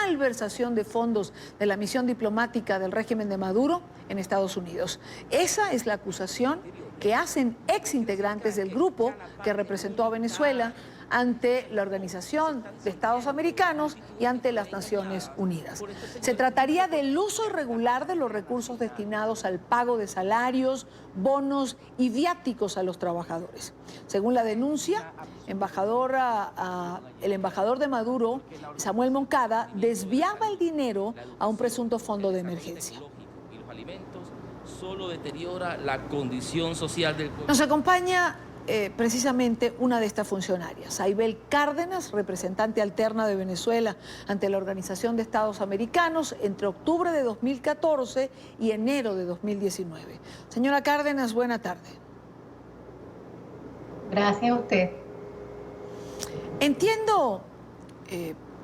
malversación de fondos de la misión diplomática del régimen de Maduro en Estados Unidos. Esa es la acusación que hacen exintegrantes del grupo que representó a Venezuela ante la Organización de Estados Americanos y ante las Naciones Unidas. Se trataría del uso irregular de los recursos destinados al pago de salarios, bonos y viáticos a los trabajadores. Según la denuncia, el embajador de Maduro, Samuel Moncada, desviaba el dinero a un presunto fondo de emergencia. Solo deteriora la condición social del pueblo. Nos acompaña precisamente una de estas funcionarias, Aibel Cárdenas, representante alterna de Venezuela ante la Organización de Estados Americanos entre octubre de 2014 y enero de 2019. Señora Cárdenas, buena tarde. Gracias a usted. Entiendo,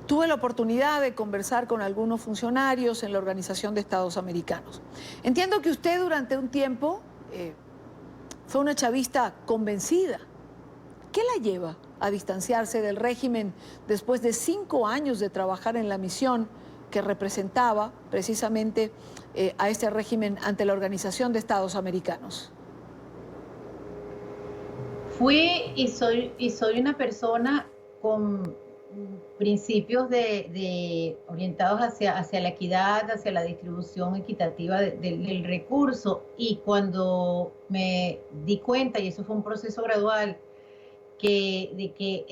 tuve la oportunidad de conversar con algunos funcionarios en la Organización de Estados Americanos. Entiendo que usted durante un tiempo fue una chavista convencida. ¿Qué la lleva a distanciarse del régimen después de 5 años de trabajar en la misión que representaba precisamente a este régimen ante la Organización de Estados Americanos? Fui y soy una persona con principios orientados hacia la equidad, hacia la distribución equitativa del recurso, y cuando me di cuenta, y eso fue un proceso gradual, de que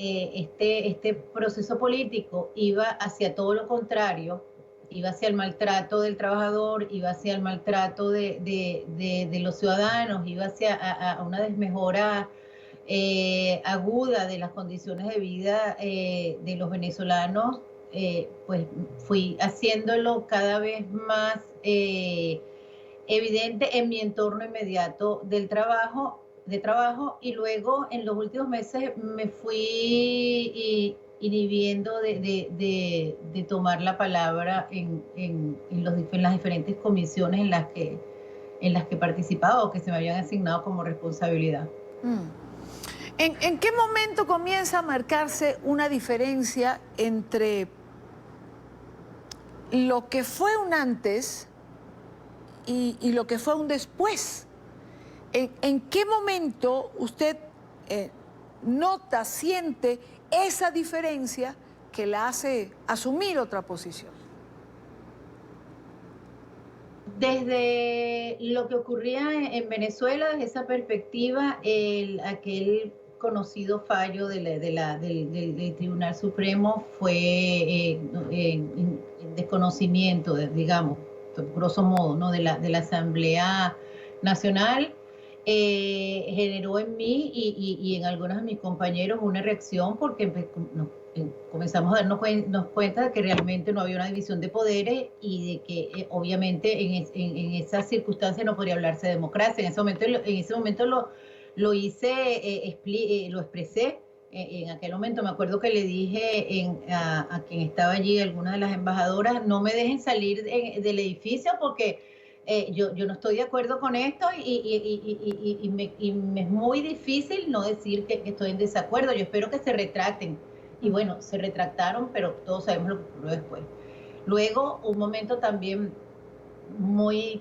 este proceso político iba hacia todo lo contrario, iba hacia el maltrato del trabajador, iba hacia el maltrato de los ciudadanos, iba hacia a una desmejora aguda de las condiciones de vida de los venezolanos, pues fui haciéndolo cada vez más evidente en mi entorno inmediato de trabajo, y luego en los últimos meses me fui inhibiendo de tomar la palabra en las diferentes comisiones en las que participaba o que se me habían asignado como responsabilidad. ¿En qué momento comienza a marcarse una diferencia entre lo que fue un antes y lo que fue un después? ¿En qué momento usted nota, siente esa diferencia que la hace asumir otra posición? Desde lo que ocurría en Venezuela, desde esa perspectiva, aquel conocido fallo del Tribunal Supremo fue desconocimiento, digamos, grosso modo, ¿no? de la Asamblea Nacional, generó en mí y en algunos de mis compañeros una reacción porque comenzamos a darnos cuenta de que realmente no había una división de poderes y de que obviamente en esas circunstancias no podría hablarse de democracia. En ese momento lo hice, lo expresé. En aquel momento me acuerdo que le dije a quien estaba allí, algunas de las embajadoras, no me dejen salir del edificio porque yo no estoy de acuerdo con esto y me es muy difícil no decir que estoy en desacuerdo. Yo espero que se retracten. Y bueno, se retractaron, pero todos sabemos lo que ocurrió después. Luego, un momento también muy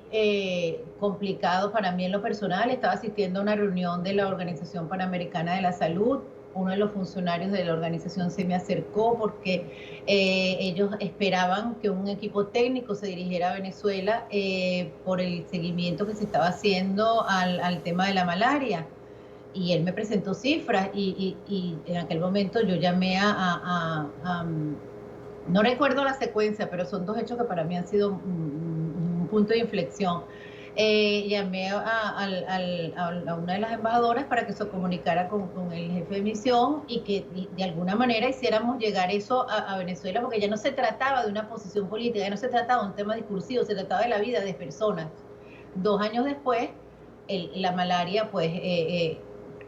complicado para mí en lo personal, estaba asistiendo a una reunión de la Organización Panamericana de la Salud. Uno de los funcionarios de la organización se me acercó porque ellos esperaban que un equipo técnico se dirigiera a Venezuela por el seguimiento que se estaba haciendo al tema de la malaria. Y él me presentó cifras y en aquel momento yo llamé no recuerdo la secuencia, pero son 2 hechos que para mí han sido un punto de inflexión. Llamé a una de las embajadoras para que se comunicara con el jefe de misión y que de alguna manera hiciéramos llegar eso a Venezuela, porque ya no se trataba de una posición política, ya no se trataba de un tema discursivo, se trataba de la vida de personas. 2 años después, la malaria pues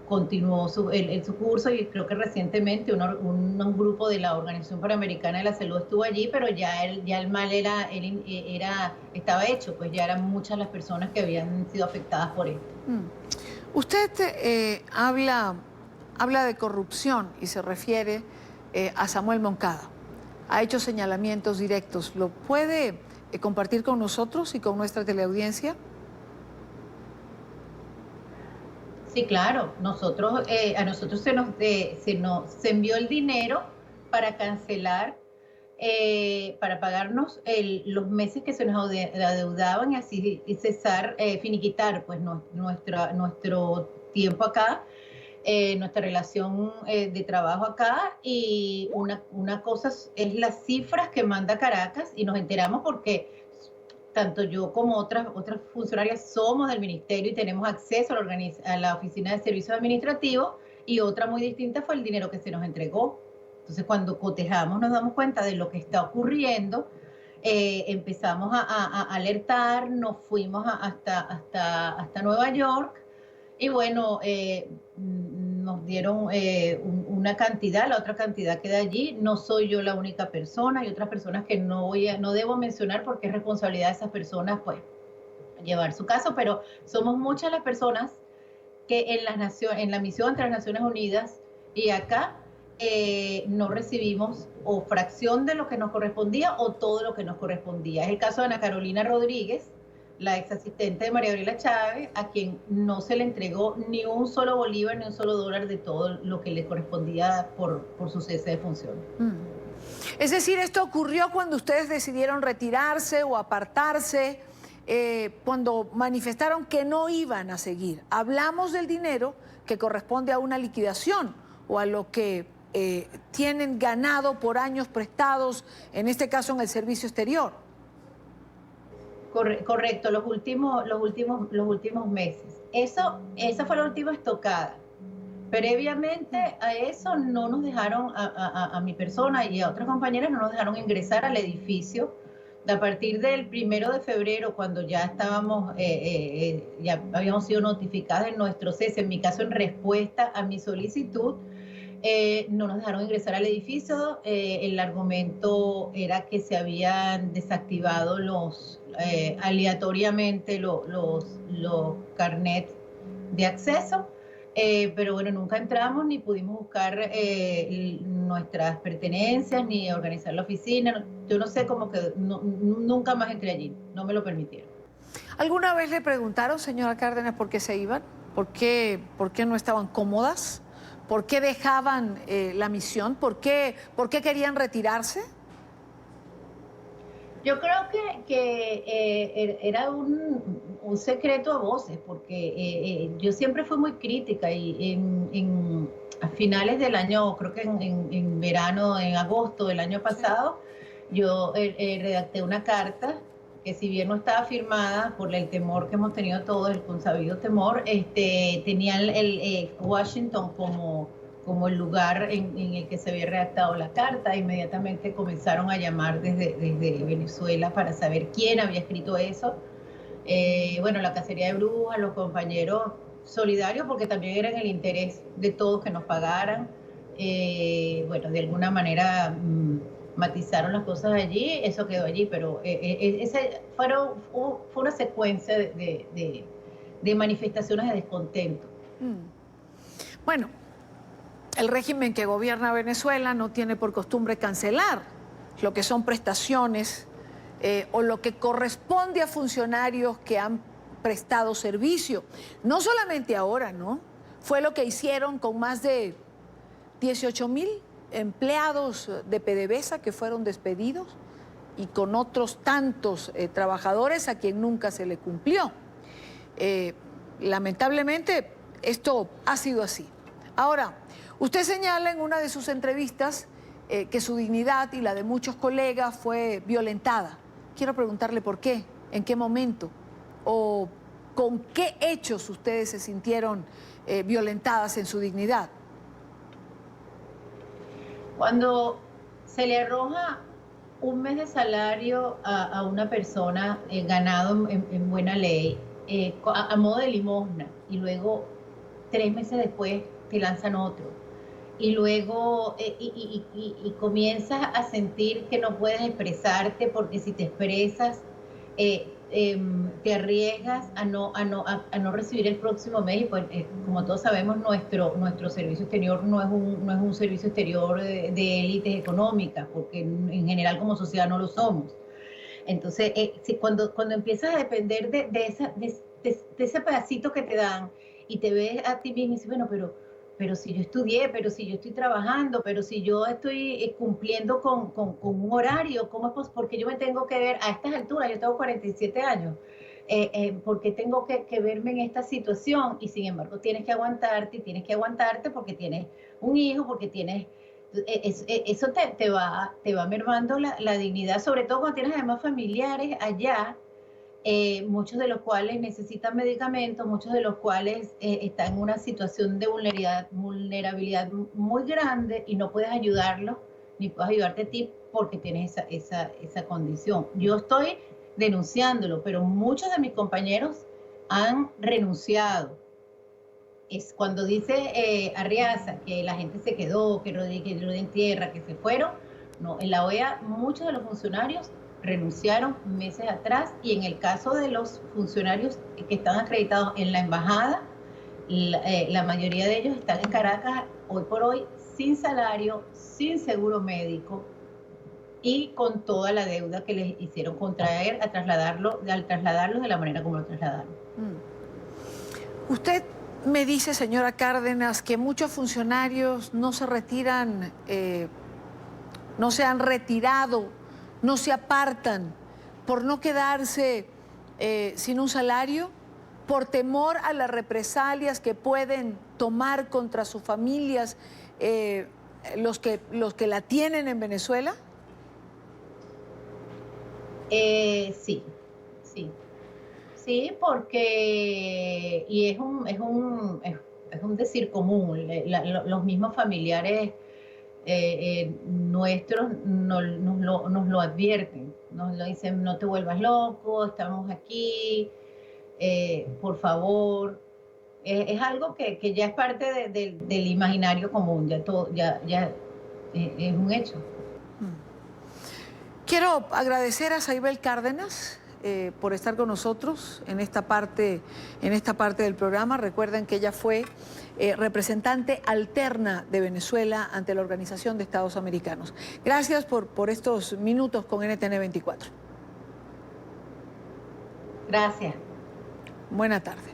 continuó su curso, y creo que recientemente un grupo de la Organización Panamericana de la Salud estuvo allí, pero ya el mal estaba hecho, pues ya eran muchas las personas que habían sido afectadas por esto. Usted habla de corrupción y se refiere a Samuel Moncada. ha hecho señalamientos directos. ¿Lo puede compartir con nosotros y con nuestra teleaudiencia? Sí, claro. A nosotros se envió el dinero para cancelar, para pagarnos los meses que se nos adeudaban y así y cesar, finiquitar pues nuestro tiempo acá, nuestra relación de trabajo acá. Y una cosa es las cifras que manda Caracas, y nos enteramos porque tanto yo como otras funcionarias somos del ministerio y tenemos acceso a la Oficina de Servicios Administrativos, y otra muy distinta fue el dinero que se nos entregó. Entonces, cuando cotejamos nos damos cuenta de lo que está ocurriendo, empezamos a alertar, nos fuimos hasta Nueva York, y bueno, nos dieron una cantidad, la otra cantidad queda allí. No soy yo la única persona, hay otras personas que no debo mencionar porque es responsabilidad de esas personas pues llevar su caso, pero somos muchas las personas que en la misión ante las Naciones Unidas y acá no recibimos o fracción de lo que nos correspondía o todo lo que nos correspondía. Es el caso de Ana Carolina Rodríguez, la ex asistente de María Gabriela Chávez, a quien no se le entregó ni un solo bolívar ni un solo dólar de todo lo que le correspondía por su cese de funciones. Es decir, esto ocurrió cuando ustedes decidieron retirarse o apartarse, cuando manifestaron que no iban a seguir. Hablamos del dinero que corresponde a una liquidación o a lo que tienen ganado por años prestados, en este caso en el servicio exterior. Correcto, los últimos meses. Esa fue la última estocada. Previamente a eso no nos dejaron, a mi persona y a otras compañeras, no nos dejaron ingresar al edificio. A partir del 1 de febrero, cuando ya estábamos, ya habíamos sido notificadas en nuestro cese, en mi caso en respuesta a mi solicitud, no nos dejaron ingresar al edificio. El argumento era que se habían desactivado aleatoriamente los carnets de acceso, pero bueno, nunca entramos ni pudimos buscar nuestras pertenencias ni organizar la oficina. Yo no sé, como que nunca más entré allí, no me lo permitieron. ¿Alguna vez le preguntaron, señora Cárdenas, por qué se iban? ¿Por qué no estaban cómodas? ¿Por qué dejaban la misión? ¿Por qué querían retirarse? Yo creo que era un secreto a voces, porque yo siempre fui muy crítica, y a finales del año, creo que en verano, en agosto del año pasado, yo redacté una carta que, si bien no estaba firmada por el temor que hemos tenido todos, el consabido temor, tenía el Washington como el lugar en el que se había redactado la carta. Inmediatamente comenzaron a llamar desde Venezuela para saber quién había escrito eso. Bueno, la cacería de brujas, los compañeros solidarios, porque también era en el interés de todos que nos pagaran. Bueno, de alguna manera matizaron las cosas allí, eso quedó allí, pero fue una secuencia de manifestaciones de descontento. Bueno, el régimen que gobierna Venezuela no tiene por costumbre cancelar lo que son prestaciones o lo que corresponde a funcionarios que han prestado servicio. No solamente ahora, ¿no? Fue lo que hicieron con más de 18,000 empleados de PDVSA que fueron despedidos, y con otros tantos trabajadores a quien nunca se le cumplió. Lamentablemente, esto ha sido así. Ahora, usted señala en una de sus entrevistas que su dignidad y la de muchos colegas fue violentada. Quiero preguntarle por qué, en qué momento o con qué hechos ustedes se sintieron violentadas en su dignidad. Cuando se le arroja un mes de salario a una persona ganado en buena ley, a modo de limosna, y luego 3 meses después te lanzan otro, y luego y comienzas a sentir que no puedes expresarte, porque si te expresas te arriesgas a no recibir el próximo mes y pues como todos sabemos nuestro servicio exterior no es un servicio exterior de élites económicas, porque en general como sociedad no lo somos. Entonces, cuando empiezas a depender de ese pedacito que te dan y te ves a ti mismo y dices, bueno, pero si yo estudié, pero si yo estoy trabajando, pero si yo estoy cumpliendo con un horario, ¿cómo es posible? Porque yo me tengo que ver a estas alturas, yo tengo 47 años, porque tengo que verme en esta situación y sin embargo tienes que aguantarte porque tienes un hijo, porque tienes... Eso te va mermando la dignidad, sobre todo cuando tienes además familiares allá, muchos de los cuales necesitan medicamentos, muchos de los cuales están en una situación de vulnerabilidad muy grande y no puedes ayudarlos, ni puedes ayudarte a ti porque tienes esa condición. Yo estoy denunciándolo, pero muchos de mis compañeros han renunciado. Es cuando dice Arriaza que la gente se quedó, que lo en tierra, que se fueron. No, en la OEA muchos de los funcionarios renunciaron meses atrás y en el caso de los funcionarios que están acreditados en la embajada, la mayoría de ellos están en Caracas hoy por hoy sin salario, sin seguro médico y con toda la deuda que les hicieron contraer al trasladarlos de la manera como lo trasladaron. Usted me dice, señora Cárdenas, que muchos funcionarios no se retiran, no se han retirado, no se apartan por no quedarse sin un salario, por temor a las represalias que pueden tomar contra sus familias los que la tienen en Venezuela. Sí, porque, y es un decir común, los mismos familiares nuestros nos lo advierten, nos lo dicen, no te vuelvas loco, estamos aquí, por favor. Es algo que ya es parte del imaginario común, ya es un hecho. Quiero agradecer a Saibel Cárdenas por estar con nosotros en esta parte del programa. Recuerden que ella fue representante alterna de Venezuela ante la Organización de Estados Americanos. Gracias por estos minutos con NTN 24. Gracias. Buena tarde.